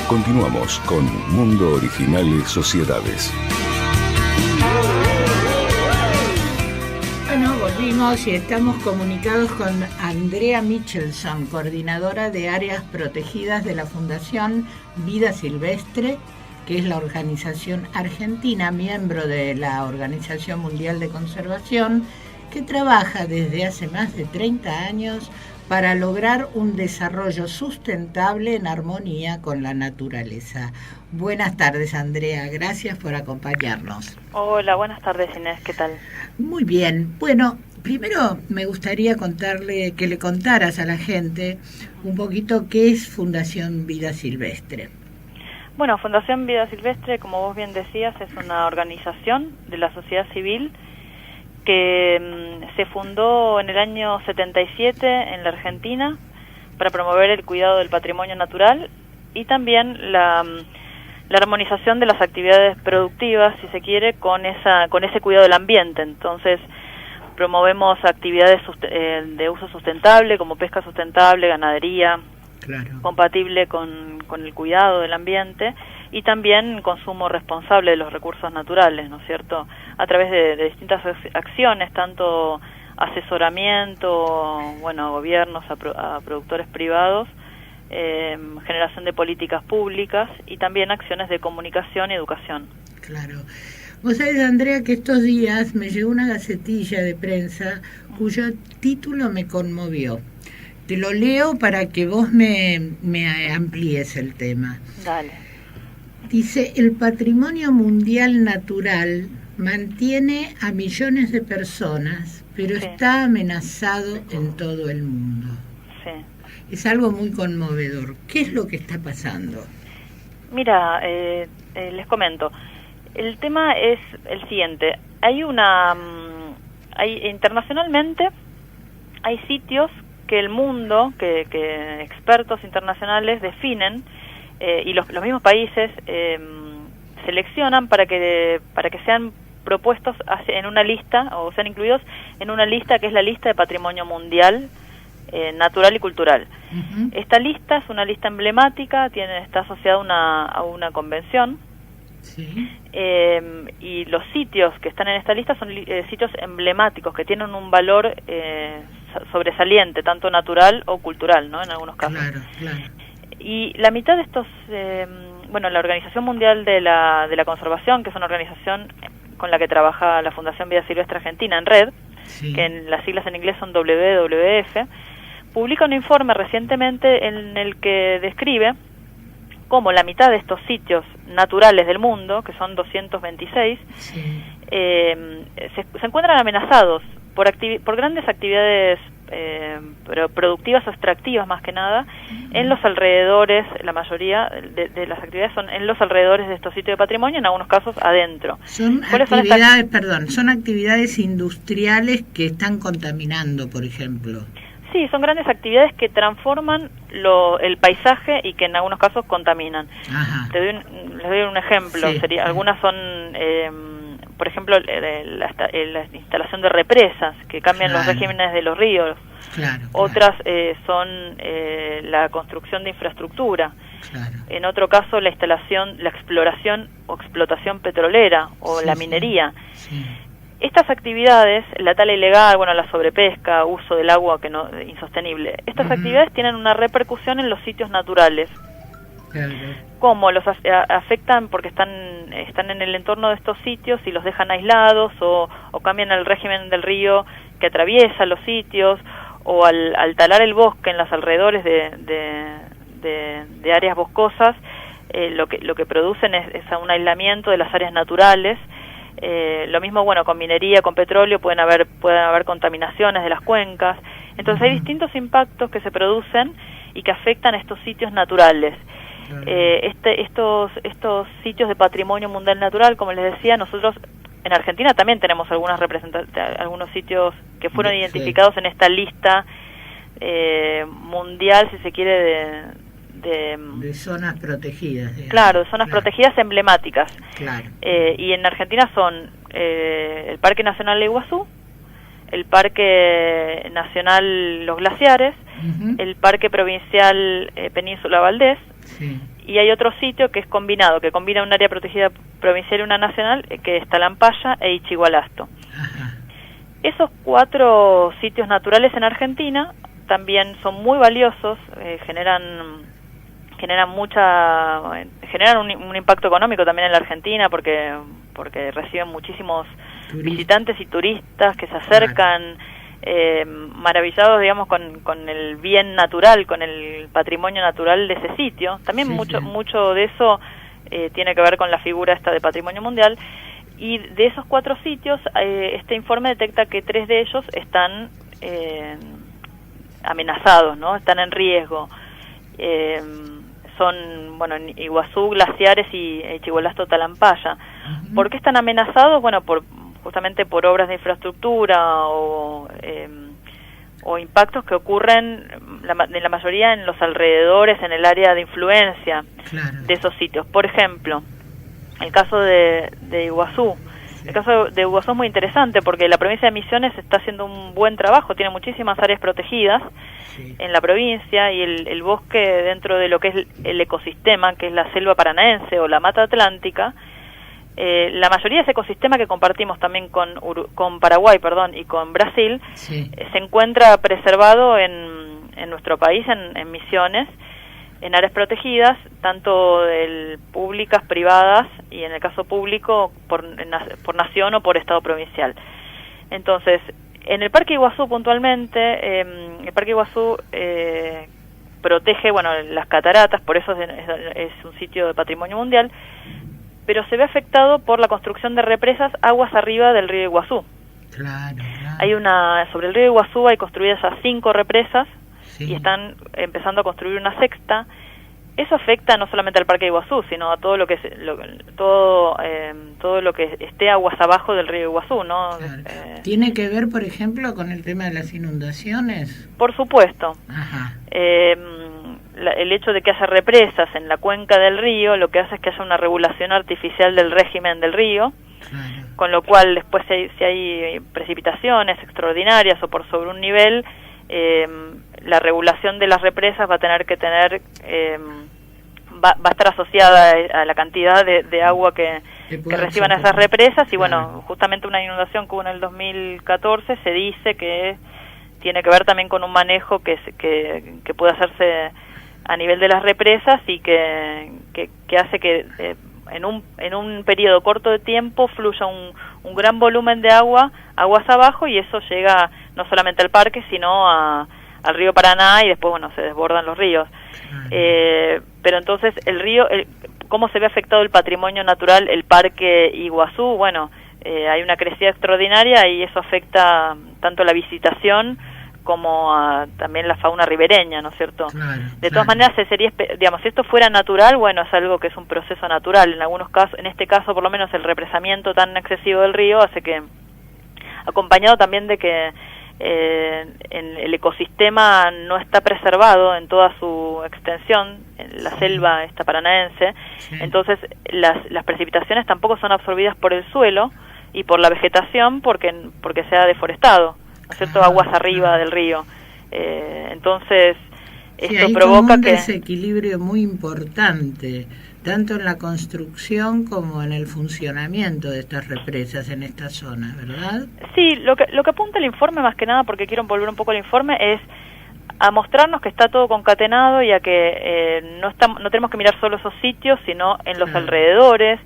Continuamos con Mundo Originales Sociedades. Bueno, volvimos y estamos comunicados con Andrea Michelson, coordinadora de áreas protegidas de la Fundación Vida Silvestre, que es la organización argentina, miembro de la Organización Mundial de Conservación, que trabaja desde hace más de 30 años para lograr un desarrollo sustentable en armonía con la naturaleza. Buenas tardes, Andrea, gracias por acompañarnos. Hola, buenas tardes, Inés, ¿qué tal? Muy bien, bueno, primero me gustaría que le contaras a la gente un poquito qué es Fundación Vida Silvestre. Bueno, Fundación Vida Silvestre, como vos bien decías, es una organización de la sociedad civil que se fundó en el año 77 en la Argentina para promover el cuidado del patrimonio natural y también la armonización de las actividades productivas, si se quiere, con ese cuidado del ambiente. Entonces, promovemos actividades de uso sustentable, como pesca sustentable, ganadería, claro, compatible con el cuidado del ambiente, y también consumo responsable de los recursos naturales, ¿no es cierto?, a través de distintas acciones, tanto asesoramiento, bueno, a gobiernos, a productores privados, generación de políticas públicas y también acciones de comunicación y educación. Claro. Vos sabés, Andrea, que estos días me llegó una gacetilla de prensa cuyo título me conmovió. Te lo leo para que vos me amplíes el tema. Dale. Dice, el patrimonio mundial natural mantiene a millones de personas, pero sí, está amenazado en todo el mundo. Sí. Es algo muy conmovedor. ¿Qué es lo que está pasando? Mira, les comento. El tema es el siguiente. Internacionalmente hay sitios que el mundo, que expertos internacionales definen, y los mismos países seleccionan para que sean propuestos en una lista, o sean incluidos en una lista que es la lista de patrimonio mundial natural y cultural. Uh-huh. Esta lista es una lista emblemática, está asociada a una convención. Sí. Y los sitios que están en esta lista son sitios emblemáticos que tienen un valor sobresaliente, tanto natural o cultural, ¿no?, en algunos casos. Claro, claro. Y la mitad de estos, la Organización Mundial de la Conservación, que es una organización con la que trabaja la Fundación Vida Silvestre Argentina en red, sí, que en las siglas en inglés son WWF, publica un informe recientemente en el que describe cómo la mitad de estos sitios naturales del mundo, que son 226, sí, se encuentran amenazados por grandes actividades productivas o extractivas, más que nada, en los alrededores. La mayoría de las actividades son en los alrededores de estos sitios de patrimonio, en algunos casos adentro. Son actividades industriales que están contaminando, por ejemplo. Sí, son grandes actividades que transforman el paisaje y que en algunos casos contaminan. Ajá. Les doy un ejemplo. Sí. Algunas son, por ejemplo, la instalación de represas que cambian, claro, los regímenes de los ríos. Claro, otras son la construcción de infraestructura. Claro. En otro caso, la exploración o explotación petrolera o sí, la minería. Sí. Estas actividades, la tala ilegal, la sobrepesca, uso del agua insostenible, estas actividades tienen una repercusión en los sitios naturales. Claro. ¿Cómo los afectan? Porque están en el entorno de estos sitios y los dejan aislados, o cambian el régimen del río que atraviesa los sitios, o al talar el bosque en los alrededores de áreas boscosas, lo que producen es un aislamiento de las áreas naturales. Lo mismo, con minería, con petróleo, pueden haber contaminaciones de las cuencas. Entonces hay distintos impactos que se producen y que afectan a estos sitios naturales. Estos sitios de patrimonio mundial natural, como les decía, nosotros en Argentina también tenemos algunos sitios que fueron identificados en esta lista mundial, si se quiere, de zonas protegidas, digamos. Claro, de zonas protegidas emblemáticas. Claro. Y en Argentina son el Parque Nacional de Iguazú, el Parque Nacional Los Glaciares, uh-huh, el Parque Provincial Península Valdés, sí, y hay otro sitio que es combinado, que combina un área protegida provincial y una nacional, que es Talampaya e Ichigualasto. Ajá. Esos 4 sitios naturales en Argentina también son muy valiosos, generan un impacto económico también en la Argentina porque reciben muchísimos visitantes y turistas que se acercan, maravillados, digamos, con el bien natural, con el patrimonio natural de ese sitio. También mucho de eso tiene que ver con la figura esta de patrimonio mundial. Y de esos 4 sitios, este informe detecta que 3 de ellos están amenazados, ¿no? Están en riesgo. Son, bueno, Iguazú, Glaciares y Ichigualasto, Talampaya. ¿Por qué están amenazados? Bueno, justamente por obras de infraestructura o impactos que ocurren en la mayoría en los alrededores, en el área de influencia de esos sitios. Por ejemplo, el caso de Iguazú. El caso de Iguazú es muy interesante porque la provincia de Misiones está haciendo un buen trabajo, tiene muchísimas áreas protegidas en la provincia, y el bosque dentro de lo que es el ecosistema, que es la selva paranaense o la Mata Atlántica, la mayoría de ese ecosistema que compartimos también con Paraguay, y con Brasil, se encuentra preservado en nuestro país, en Misiones, en áreas protegidas, tanto públicas, privadas, y en el caso público por nación o por estado provincial. Entonces, en el Parque Iguazú puntualmente, el Parque Iguazú protege, las cataratas, por eso es un sitio de patrimonio mundial, pero se ve afectado por la construcción de represas aguas arriba del río Iguazú. Claro. Sobre el río Iguazú hay construidas ya 5 represas, y están empezando a construir una 6ª. Eso afecta no solamente al Parque Iguazú, sino a todo lo que todo lo que esté aguas abajo del río Iguazú, ¿no? Claro. ¿Tiene que ver, por ejemplo, con el tema de las inundaciones? Por supuesto. Ajá. El hecho de que haya represas en la cuenca del río lo que hace es que haya una regulación artificial del régimen del río. Claro. Con lo cual después si hay precipitaciones extraordinarias o por sobre un nivel, la regulación de las represas va a tener que va a estar asociada a la cantidad de agua que reciban esas represas. Y justamente una inundación que hubo en el 2014 se dice que tiene que ver también con un manejo que puede hacerse a nivel de las represas y que hace que en un periodo corto de tiempo fluya un gran volumen de aguas abajo, y eso llega no solamente al parque, sino al río Paraná, y después se desbordan los ríos. Pero entonces el río, ¿cómo se ve afectado el patrimonio natural, el Parque Iguazú? Hay una crecida extraordinaria y eso afecta tanto la visitación como también la fauna ribereña, ¿no es cierto? De todas maneras, si esto fuera natural, es algo que es un proceso natural. En algunos casos, en este caso por lo menos, el represamiento tan excesivo del río hace que, acompañado también de que el ecosistema no está preservado en toda su extensión, en la selva esta paranaense, entonces las precipitaciones tampoco son absorbidas por el suelo y por la vegetación porque se ha deforestado, ¿no es cierto? Aguas arriba del río. Entonces esto provoca un desequilibrio muy importante, tanto en la construcción como en el funcionamiento de estas represas en esta zona, ¿verdad? Sí, lo que apunta el informe, más que nada, porque quiero volver un poco al informe, es a mostrarnos que está todo concatenado y a que no tenemos que mirar solo esos sitios, sino en los alrededores,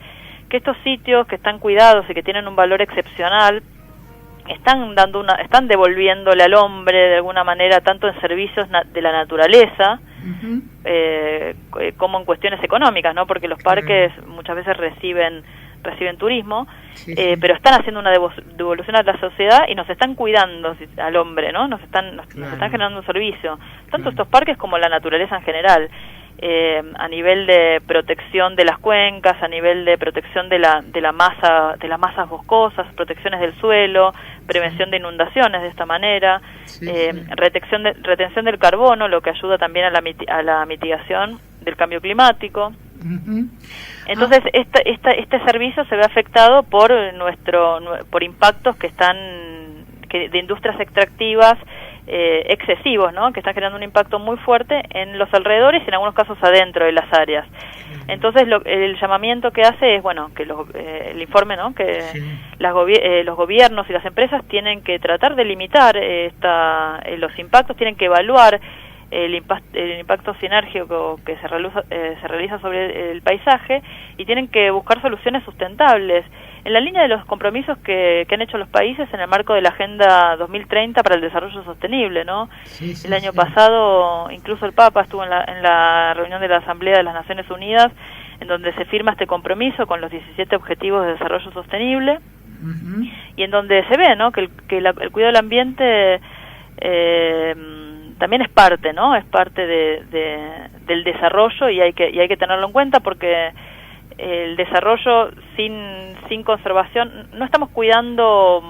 que estos sitios que están cuidados y que tienen un valor excepcional están devolviéndole al hombre de alguna manera, tanto en servicios de la naturaleza como en cuestiones económicas, ¿no? Porque los parques muchas veces reciben turismo, pero están haciendo una devolución a la sociedad y nos están cuidando al hombre, ¿no? Nos están generando un servicio, tanto estos parques como la naturaleza en general. A nivel de protección de las cuencas, a nivel de protección de las masas boscosas, protecciones del suelo, prevención de inundaciones de esta manera, retención del carbono, lo que ayuda también a la mitigación del cambio climático. Entonces este servicio se ve afectado por impactos de industrias extractivas excesivos, ¿no? Que están generando un impacto muy fuerte en los alrededores y en algunos casos adentro de las áreas. Entonces el llamamiento que hace es, bueno, que el informe, ¿no? Que los gobiernos y las empresas tienen que tratar de limitar los impactos, tienen que evaluar el impacto sinérgico que se realiza sobre el paisaje y tienen que buscar soluciones sustentables en la línea de los compromisos que han hecho los países en el marco de la Agenda 2030 para el Desarrollo Sostenible, ¿no? El año pasado, incluso el Papa estuvo en la reunión de la Asamblea de las Naciones Unidas, en donde se firma este compromiso con los 17 Objetivos de Desarrollo Sostenible, y en donde se ve, ¿no? que el cuidado del ambiente también es parte, ¿no? Es parte del desarrollo y hay que tenerlo en cuenta porque el desarrollo sin conservación, no estamos cuidando,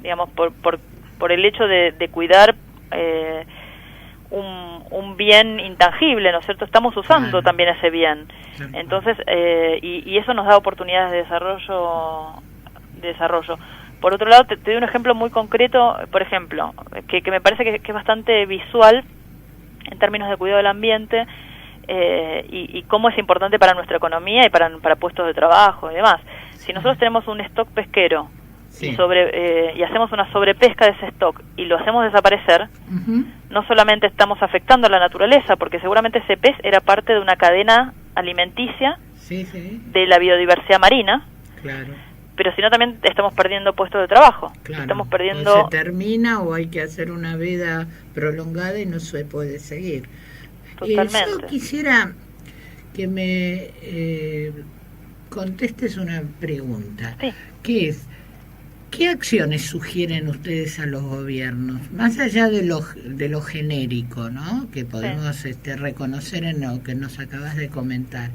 digamos, por el hecho de cuidar un bien intangible, ¿no es cierto? Estamos usando también ese bien. Entonces, y eso nos da oportunidades de desarrollo. Por otro lado, te doy un ejemplo muy concreto, por ejemplo, que me parece que es bastante visual en términos de cuidado del ambiente, y cómo es importante para nuestra economía y para puestos de trabajo y demás. Si nosotros tenemos un stock pesquero y hacemos una sobrepesca de ese stock y lo hacemos desaparecer, no solamente estamos afectando a la naturaleza, porque seguramente ese pez era parte de una cadena alimenticia de la biodiversidad marina, pero sino también estamos perdiendo puestos de trabajo. Estamos perdiendo... O se termina o hay que hacer una veda prolongada y no se puede seguir. Yo quisiera que me contestes una pregunta, que es, ¿qué acciones sugieren ustedes a los gobiernos? Más allá de lo genérico, ¿no? Que podemos reconocer en lo que nos acabas de comentar.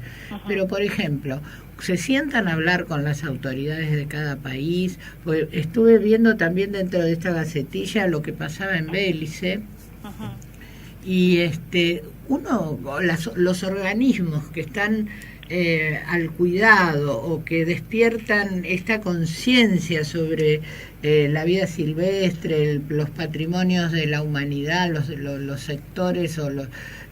Pero, por ejemplo, ¿se sientan a hablar con las autoridades de cada país? Pues estuve viendo también dentro de esta gacetilla lo que pasaba en Belice. Y los organismos que están al cuidado o que despiertan esta conciencia sobre la vida silvestre, los patrimonios de la humanidad, los sectores o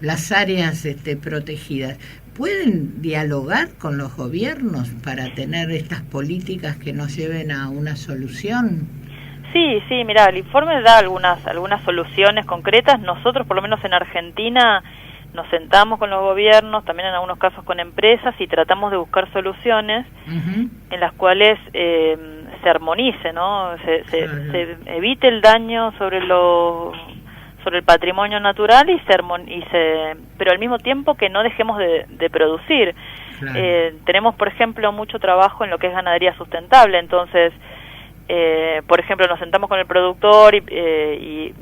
las áreas protegidas, ¿pueden dialogar con los gobiernos para tener estas políticas que nos lleven a una solución? Sí, mira, el informe da algunas soluciones concretas. Nosotros, por lo menos en Argentina, nos sentamos con los gobiernos, también en algunos casos con empresas, y tratamos de buscar soluciones en las cuales se armonice, ¿no? Se evite el daño sobre el patrimonio natural pero al mismo tiempo que no dejemos de producir. Tenemos, por ejemplo, mucho trabajo en lo que es ganadería sustentable, entonces... por ejemplo, nos sentamos con el productor y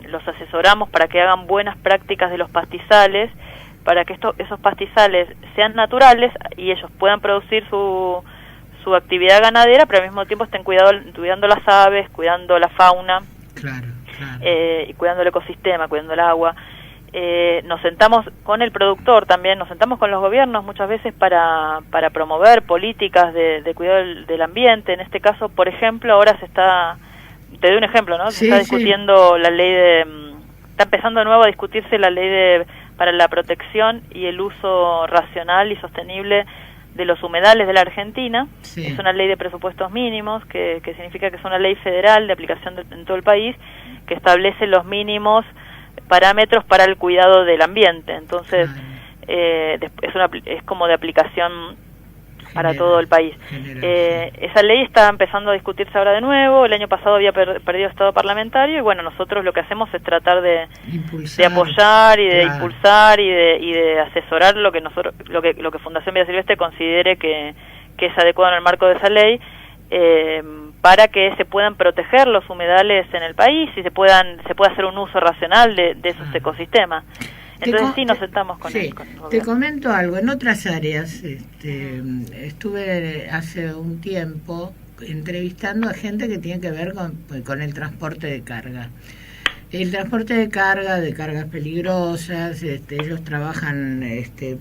los asesoramos para que hagan buenas prácticas de los pastizales, para que esos pastizales sean naturales y ellos puedan producir su actividad ganadera, pero al mismo tiempo estén cuidando las aves, cuidando la fauna, y cuidando el ecosistema, cuidando el agua. Nos sentamos con el productor también, nos sentamos con los gobiernos muchas veces para promover políticas de cuidado del ambiente. En este caso, por ejemplo, ahora te doy un ejemplo, ¿no? Se está discutiendo la ley está empezando de nuevo a discutirse la ley para la protección y el uso racional y sostenible de los humedales de la Argentina. Es una ley de presupuestos mínimos, que significa que es una ley federal de aplicación en todo el país, que establece los mínimos parámetros para el cuidado del ambiente. Entonces es como de aplicación para todo el país. Esa ley está empezando a discutirse ahora de nuevo. El año pasado había perdido estado parlamentario y bueno, nosotros lo que hacemos es tratar de apoyar y de impulsar y de asesorar lo que Fundación Vida Silvestre considere que es adecuado en el marco de esa ley, para que se puedan proteger los humedales en el país y se pueda hacer un uso racional de esos ecosistemas. Entonces nos sentamos con él. Te comento algo, en otras áreas estuve hace un tiempo entrevistando a gente que tiene que ver con el transporte de carga. El transporte de cargas peligrosas, ellos trabajan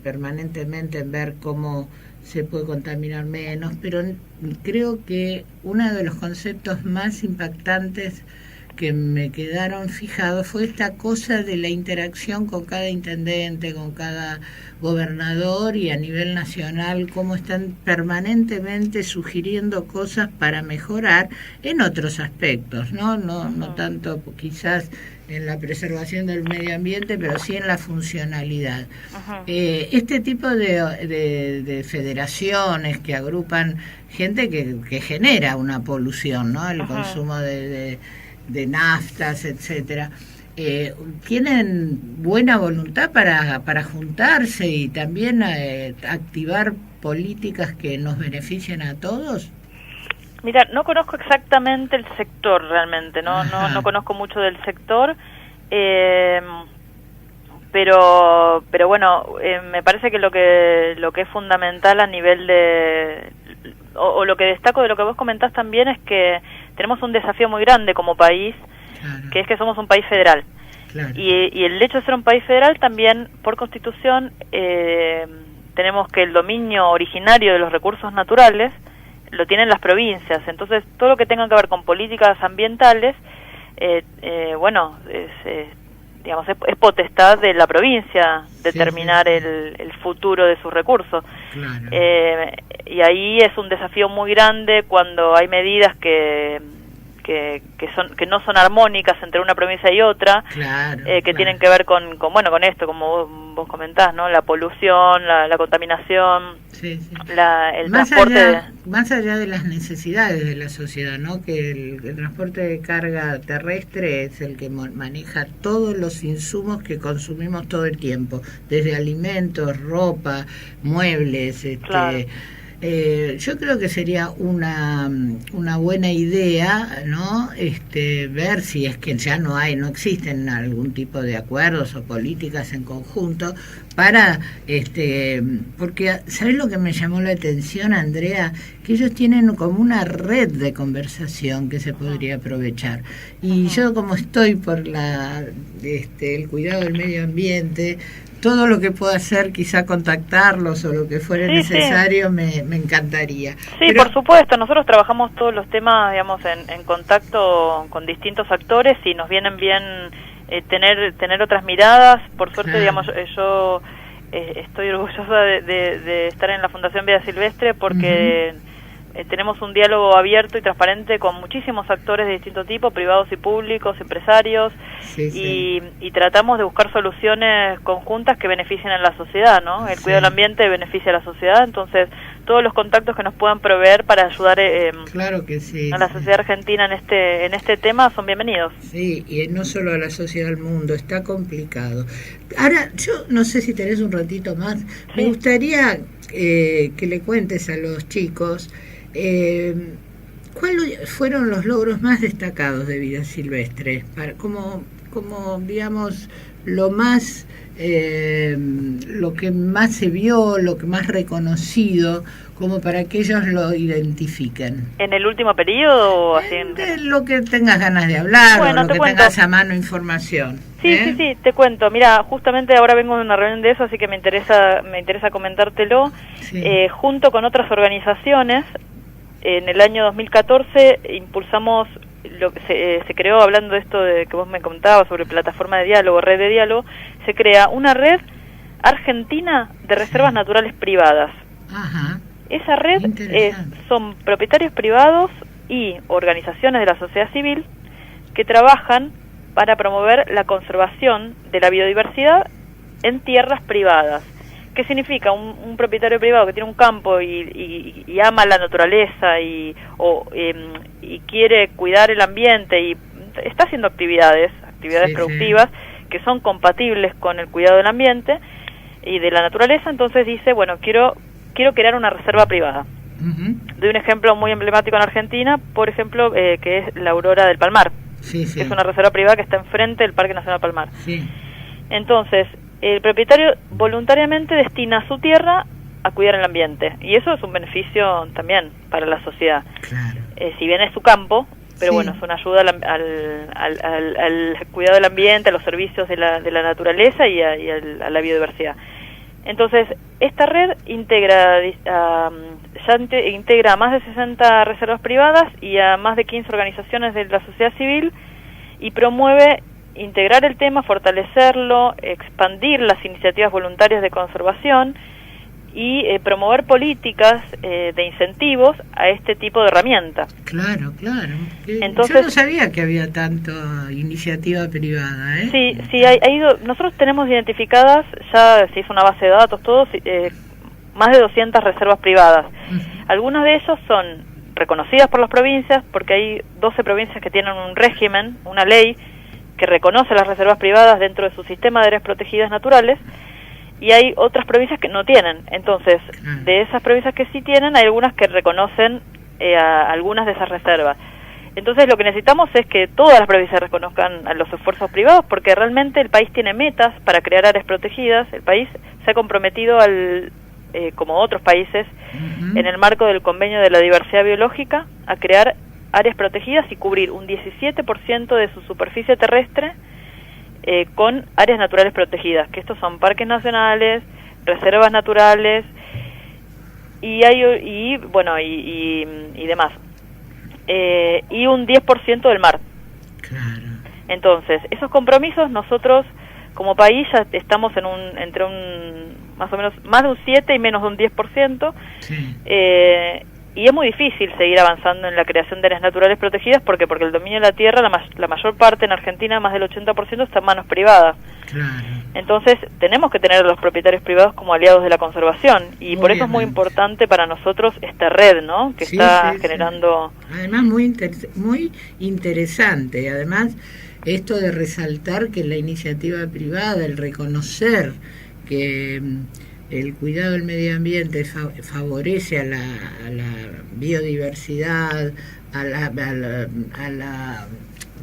permanentemente en ver cómo se puede contaminar menos, pero creo que uno de los conceptos más impactantes que me quedaron fijados fue esta cosa de la interacción con cada intendente, con cada gobernador y a nivel nacional, cómo están permanentemente sugiriendo cosas para mejorar en otros aspectos, no tanto quizás en la preservación del medio ambiente, pero sí en la funcionalidad. Este tipo de federaciones que agrupan gente que genera una polución, ¿no? El consumo de naftas, etcétera. ¿Tienen buena voluntad para juntarse y también activar políticas que nos beneficien a todos? Mira, no conozco exactamente el sector realmente, no conozco mucho del sector, pero bueno, me parece que lo que es fundamental a nivel o lo que destaco de lo que vos comentás también es que tenemos un desafío muy grande como país, claro, que es que somos un país federal. Claro. Y el hecho de ser un país federal también, por Constitución, tenemos que el dominio originario de los recursos naturales lo tienen las provincias. Entonces, todo lo que tenga que ver con políticas ambientales, bueno, es potestad de la provincia determinar el futuro de sus recursos. Claro. Y ahí es un desafío muy grande cuando hay medidas que no son armónicas entre una provincia y otra, claro, que tienen que ver con esto, como vos comentás, ¿no? La polución, la contaminación, el transporte. Más allá de las necesidades de la sociedad, ¿no? Que el transporte de carga terrestre es el que maneja todos los insumos que consumimos todo el tiempo, desde alimentos, ropa, muebles, claro. Yo creo que sería una buena idea, ¿no? Ver si es que ya no existen algún tipo de acuerdos o políticas en conjunto para, porque ¿sabes lo que me llamó la atención, Andrea? Que ellos tienen como una red de conversación que se podría aprovechar. Y yo, como estoy por el cuidado del medio ambiente, todo lo que pueda hacer, quizá contactarlos o lo que fuera necesario, me encantaría. Sí, por supuesto, nosotros trabajamos todos los temas, digamos, en contacto con distintos actores y nos vienen bien tener otras miradas. Por suerte, claro, digamos, yo estoy orgullosa de estar en la Fundación Vida Silvestre porque tenemos un diálogo abierto y transparente con muchísimos actores de distinto tipo, privados y públicos, empresarios, y tratamos de buscar soluciones conjuntas que beneficien a la sociedad, ¿no? El cuidado del ambiente beneficia a la sociedad, entonces todos los contactos que nos puedan proveer para ayudar claro que a la sociedad argentina en este tema son bienvenidos. Sí, y no solo a la sociedad, al mundo, está complicado. Ahora, yo no sé si tenés un ratito más, me gustaría que le cuentes a los chicos ¿cuáles fueron los logros más destacados de Vida Silvestre? Como digamos, lo que más se vio, lo que más reconocido, como para que ellos lo identifiquen. ¿En el último periodo o así? Lo que tengas ganas de hablar, o lo que tengas a mano información. Sí, te cuento. Mira, justamente ahora vengo de una reunión de eso, así que me interesa comentártelo. Sí. Junto con otras organizaciones, en el año 2014 impulsamos lo que se creó, hablando de esto de que vos me contabas sobre plataforma de diálogo, red de diálogo, se crea una red argentina de reservas naturales privadas. Ajá. Esa red son propietarios privados y organizaciones de la sociedad civil que trabajan para promover la conservación de la biodiversidad en tierras privadas. ¿Qué significa? Un propietario privado que tiene un campo y ama la naturaleza y quiere cuidar el ambiente y está haciendo actividades productivas que son compatibles con el cuidado del ambiente y de la naturaleza, entonces dice, bueno, quiero crear una reserva privada. Doy un ejemplo muy emblemático en Argentina, por ejemplo, que es la Aurora del Palmar, que es una reserva privada que está enfrente del Parque Nacional Palmar. Entonces, el propietario voluntariamente destina su tierra a cuidar el ambiente, y eso es un beneficio también para la sociedad. Claro. Si bien es su campo, pero bueno, es una ayuda al cuidado del ambiente, a los servicios de la naturaleza y a la biodiversidad. Entonces, esta red integra a más de 60 reservas privadas y a más de 15 organizaciones de la sociedad civil, y promueve integrar el tema, fortalecerlo, expandir las iniciativas voluntarias de conservación y promover políticas de incentivos a este tipo de herramienta. Claro. Entonces, yo no sabía que había tanta iniciativa privada, ¿eh? Sí, nosotros tenemos identificadas, ya se hizo una base de datos, todos, más de 200 reservas privadas. Algunas de ellas son reconocidas por las provincias, porque hay 12 provincias que tienen un régimen, una ley, que reconoce las reservas privadas dentro de su sistema de áreas protegidas naturales, y hay otras provincias que no tienen. Entonces, de esas provincias que sí tienen, hay algunas que reconocen a algunas de esas reservas. Entonces, lo que necesitamos es que todas las provincias reconozcan a los esfuerzos privados, porque realmente el país tiene metas para crear áreas protegidas. El país se ha comprometido como otros países, en el marco del Convenio de la Diversidad Biológica, a crear áreas protegidas y cubrir un 17% de su superficie terrestre con áreas naturales protegidas, que estos son parques nacionales, reservas naturales y demás. Y un 10% del mar. Claro. Entonces, esos compromisos nosotros como país ya estamos entre más o menos más de un 7 y menos de un 10%. Sí. Y es muy difícil seguir avanzando en la creación de áreas naturales protegidas porque el dominio de la tierra, la mayor parte en Argentina, más del 80%, está en manos privadas. Claro. Entonces tenemos que tener a los propietarios privados como aliados de la conservación, y por eso es muy importante para nosotros esta red, ¿no?, que está generando... Además muy interesante, además esto de resaltar que la iniciativa privada, el reconocer que el cuidado del medio ambiente favorece a la biodiversidad,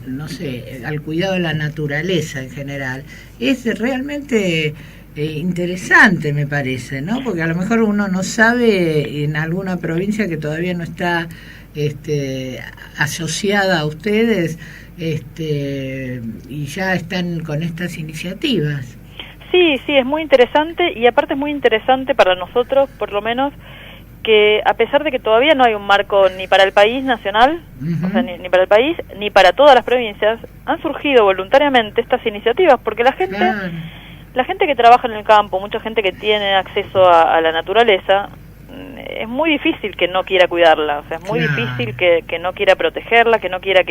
no sé, al cuidado de la naturaleza en general, es realmente interesante, me parece, ¿no? Porque a lo mejor uno no sabe en alguna provincia que todavía no está asociada a ustedes, y ya están con estas iniciativas. Sí, es muy interesante, y aparte es muy interesante para nosotros, por lo menos, que a pesar de que todavía no hay un marco ni para el país nacional, o sea, ni para el país, ni para todas las provincias, han surgido voluntariamente estas iniciativas, porque la gente que trabaja en el campo, mucha gente que tiene acceso a la naturaleza, es muy difícil que no quiera cuidarla, o sea, es muy difícil que no quiera protegerla, que no quiera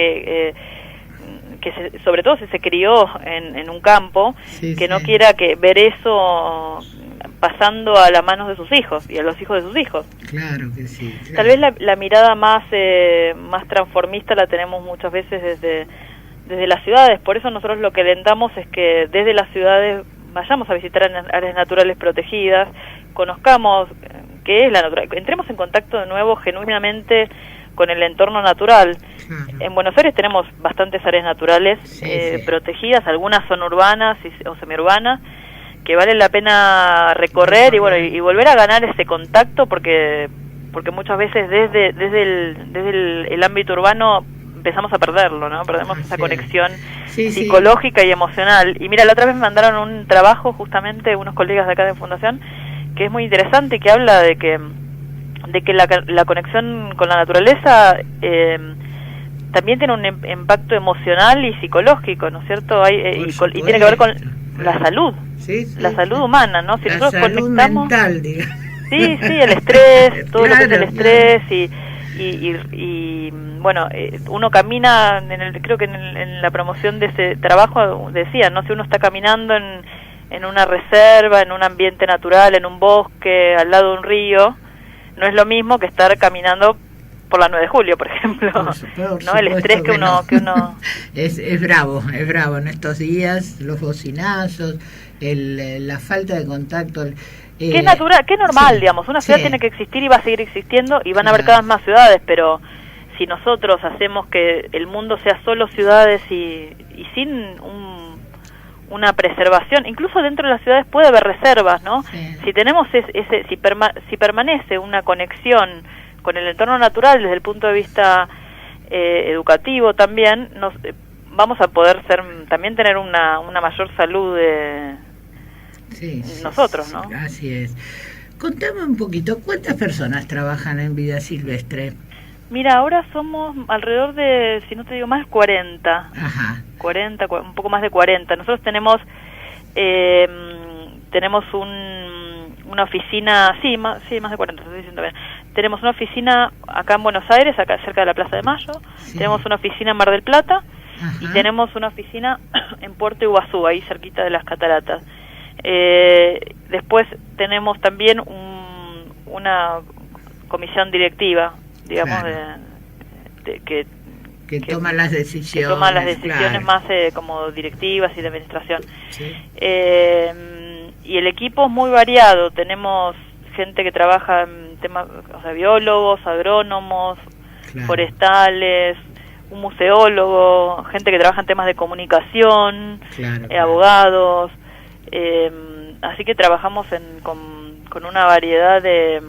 sobre todo si se crió en un campo, que no quiera ver eso pasando a las manos de sus hijos y a los hijos de sus hijos. Claro que sí. Claro. Tal vez la mirada más transformista la tenemos muchas veces desde las ciudades, por eso nosotros lo que alentamos es que desde las ciudades vayamos a visitar áreas naturales protegidas, conozcamos qué es la naturaleza, entremos en contacto de nuevo genuinamente con el entorno natural. Claro. En Buenos Aires tenemos bastantes áreas naturales protegidas, algunas son urbanas o semiurbanas, que vale la pena recorrer y volver a ganar ese contacto, porque muchas veces desde el ámbito urbano empezamos a perderlo, ¿no? Perdemos esa conexión psicológica y emocional. Y mira, la otra vez me mandaron un trabajo justamente unos colegas de acá de Fundación, que es muy interesante, que habla de que la conexión con la naturaleza también tiene un impacto emocional y psicológico, ¿no es cierto? Y tiene que ver con la salud, la salud humana, ¿no? Si la nosotros salud conectamos, mental, digamos. Sí, el estrés, todo lo que es el estrés y bueno, uno camina, creo que en la promoción de ese trabajo decía, ¿no? Si uno está caminando en una reserva, en un ambiente natural, en un bosque, al lado de un río, no es lo mismo que estar caminando por la 9 de julio, por ejemplo, ¿no? El estrés que uno es bravo en estos días, los bocinazos, la falta de contacto. Que es natural, que es normal, digamos, una ciudad tiene que existir y va a seguir existiendo y van a haber cada vez más ciudades, pero si nosotros hacemos que el mundo sea solo ciudades y sin una preservación, incluso dentro de las ciudades puede haber reservas, ¿no? Si tenemos si permanece una conexión con el entorno natural desde el punto de vista educativo también, vamos a poder también tener una mayor salud nosotros, ¿no? Así es. Contame un poquito, ¿cuántas personas trabajan en vida silvestre? Mira, ahora somos alrededor de, si no te digo más, 40. Ajá. 40, un poco más de 40. Nosotros tenemos una oficina, más de 40, estoy diciendo bien. Tenemos una oficina acá en Buenos Aires, acá cerca de la Plaza de Mayo. Sí. Tenemos una oficina en Mar del Plata. Ajá. Y tenemos una oficina en Puerto Iguazú, ahí cerquita de las cataratas. Después tenemos también una comisión directiva, digamos, claro, que toma las decisiones. Que toma las decisiones, claro, más como directivas y de administración. Sí. Y el equipo es muy variado. Tenemos gente que trabaja en temas, o sea, biólogos, agrónomos, claro, forestales, un museólogo, gente que trabaja en temas de comunicación, claro, abogados. Así que trabajamos con una variedad de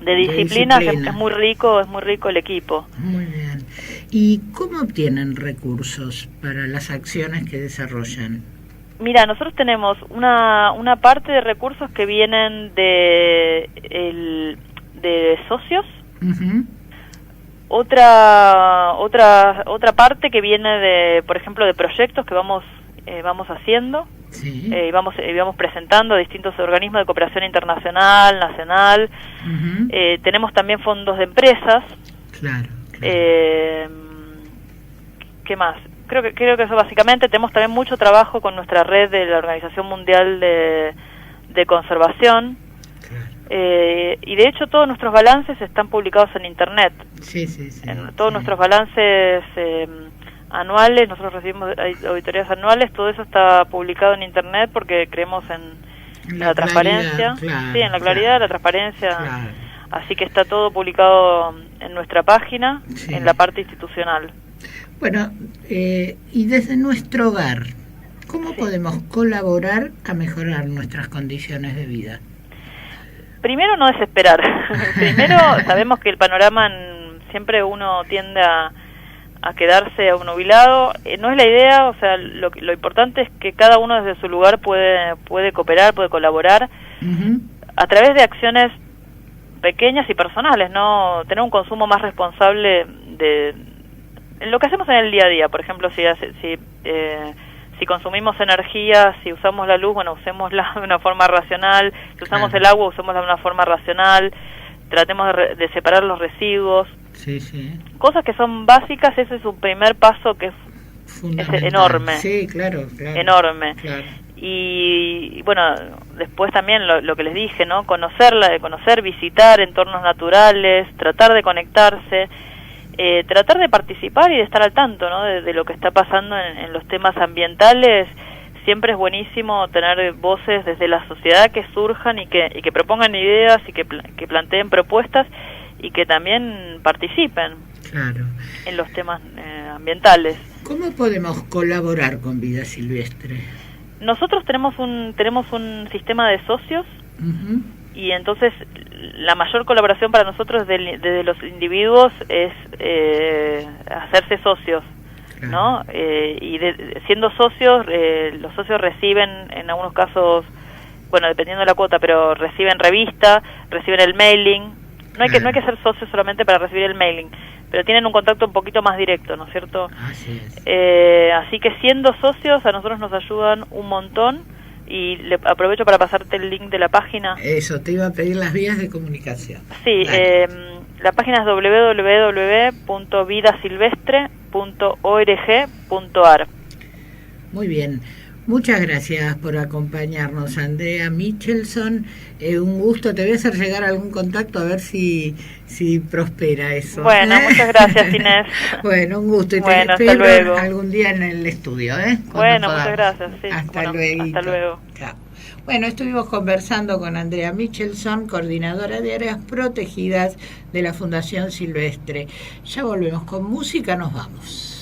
disciplinas. Es muy rico el equipo. Muy bien. ¿Y cómo obtienen recursos para las acciones que desarrollan? Mira, nosotros tenemos una parte de recursos que vienen de socios. Uh-huh. Otra parte que viene de, por ejemplo, de proyectos que vamos haciendo. Sí. Vamos presentando a distintos organismos de cooperación internacional, nacional. Uh-huh. Tenemos también fondos de empresas. Claro. ¿Qué más? Creo que eso básicamente. Tenemos también mucho trabajo con nuestra red de la Organización Mundial de Conservación. Claro. Y de hecho todos nuestros balances están publicados en Internet. Sí. Todos nuestros balances anuales, nosotros recibimos auditorías anuales, todo eso está publicado en Internet porque creemos en la transparencia, claro, sí, en la claridad, la transparencia, claro. Así que está todo publicado en nuestra página, sí, en la parte institucional. Bueno, y desde nuestro hogar, ¿cómo sí podemos colaborar a mejorar nuestras condiciones de vida? Primero, no desesperar. Primero, sabemos que el panorama siempre uno tiende a quedarse obnubilado. No es la idea, o sea, lo importante es que cada uno desde su lugar puede cooperar, puede colaborar, uh-huh, a través de acciones pequeñas y personales, ¿no? Tener un consumo más responsable en lo que hacemos en el día a día. Por ejemplo, si consumimos energía, si usamos la luz, bueno, usémosla de una forma racional. Si usamos el agua, usémosla de una forma racional. Tratemos de separar los residuos. Sí. Cosas que son básicas. Ese es un primer paso que es enorme. Sí, claro. Enorme. Claro. Y bueno, después también lo que les dije, ¿no? Conocer, visitar entornos naturales, tratar de conectarse, tratar de participar y de estar al tanto, ¿no? De lo que está pasando en los temas ambientales. Siempre es buenísimo tener voces desde la sociedad que surjan y que propongan ideas y que planteen propuestas y que también participen, claro, en los temas ambientales. ¿Cómo podemos colaborar con Vida Silvestre? Nosotros tenemos un sistema de socios, uh-huh, y entonces la mayor colaboración para nosotros desde los individuos es hacerse socios, claro, ¿no? Y siendo socios, los socios reciben en algunos casos, bueno, dependiendo de la cuota, pero reciben revista, reciben el mailing. No hay que ser socios solamente para recibir el mailing, pero tienen un contacto un poquito más directo, ¿no es cierto? Así es. Así que siendo socios a nosotros nos ayudan un montón, y aprovecho para pasarte el link de la página. Eso, te iba a pedir las vías de comunicación. Sí, la página es www.vidasilvestre.org.ar. Muy bien. Muchas gracias por acompañarnos, Andrea Michelson. Un gusto. Te voy a hacer llegar algún contacto a ver si prospera eso. Bueno, muchas gracias, Inés. Bueno, un gusto. Y bueno, te espero algún día en el estudio. Bueno, muchas gracias. Sí. Hasta luego. Chao. Bueno, estuvimos conversando con Andrea Michelson, coordinadora de áreas protegidas de la Fundación Silvestre. Ya volvemos con música, nos vamos.